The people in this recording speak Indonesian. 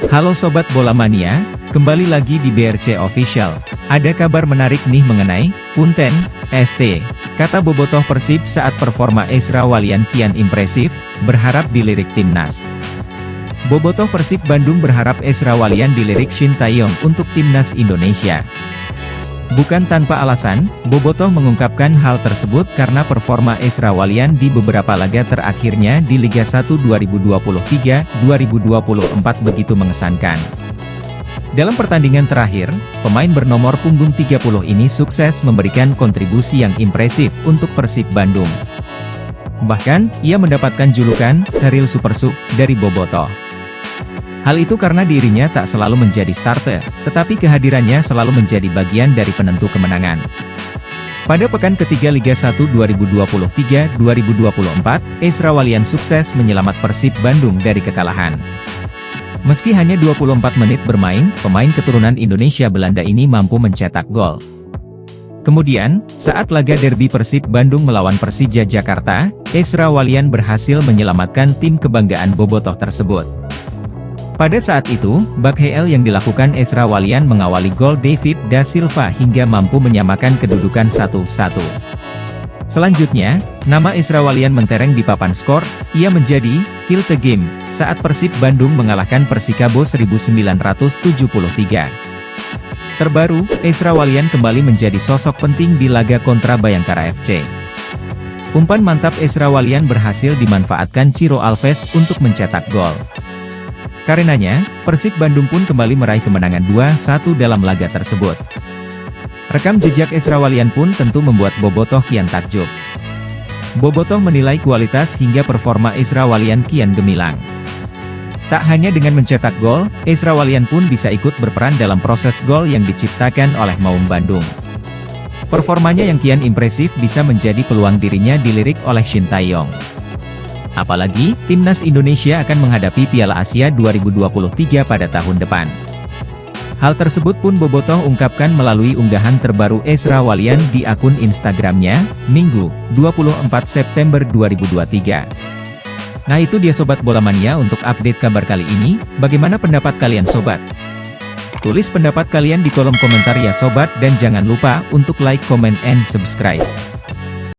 Halo Sobat Bola Mania, kembali lagi di BRC Official. Ada kabar menarik nih mengenai Punten ST. Kata bobotoh Persib saat performa Ezra Walian kian impresif, berharap dilirik timnas. Bobotoh Persib Bandung berharap Ezra Walian dilirik Shin Taeyong untuk timnas Indonesia. Bukan tanpa alasan, bobotoh mengungkapkan hal tersebut karena performa Ezra Walian di beberapa laga terakhirnya di Liga 1 2023-2024 begitu mengesankan. Dalam pertandingan terakhir, pemain bernomor punggung 30 ini sukses memberikan kontribusi yang impresif untuk Persib Bandung. Bahkan, ia mendapatkan julukan Real Super Sub dari bobotoh. Hal itu karena dirinya tak selalu menjadi starter, tetapi kehadirannya selalu menjadi bagian dari penentu kemenangan. Pada pekan ketiga Liga 1 2023-2024, Ezra Walian sukses menyelamat Persib Bandung dari kekalahan. Meski hanya 24 menit bermain, pemain keturunan Indonesia Belanda ini mampu mencetak gol. Kemudian, saat laga derby Persib Bandung melawan Persija Jakarta, Ezra Walian berhasil menyelamatkan tim kebanggaan bobotoh tersebut. Pada saat itu, bakhayal yang dilakukan Ezra Walian mengawali gol David da Silva hingga mampu menyamakan kedudukan 1-1. Selanjutnya, nama Ezra Walian mentereng di papan skor, ia menjadi kill the game saat Persib Bandung mengalahkan Persikabo 1973. Terbaru, Ezra Walian kembali menjadi sosok penting di laga kontra Bayangkara FC. Umpan mantap Ezra Walian berhasil dimanfaatkan Ciro Alves untuk mencetak gol. Karenanya, Persib Bandung pun kembali meraih kemenangan 2-1 dalam laga tersebut. Rekam jejak Ezra Walian pun tentu membuat bobotoh kian takjub. Bobotoh menilai kualitas hingga performa Ezra Walian kian gemilang. Tak hanya dengan mencetak gol, Ezra Walian pun bisa ikut berperan dalam proses gol yang diciptakan oleh Maung Bandung. Performanya yang kian impresif bisa menjadi peluang dirinya dilirik oleh Shin Taeyong. Apalagi, timnas Indonesia akan menghadapi Piala Asia 2023 pada tahun depan. Hal tersebut pun bobotoh ungkapkan melalui unggahan terbaru Ezra Walian di akun Instagramnya, Minggu, 24 September 2023. Nah itu dia Sobat Bola Mania untuk update kabar kali ini, bagaimana pendapat kalian Sobat? Tulis pendapat kalian di kolom komentar ya Sobat dan jangan lupa untuk like, comment, and subscribe.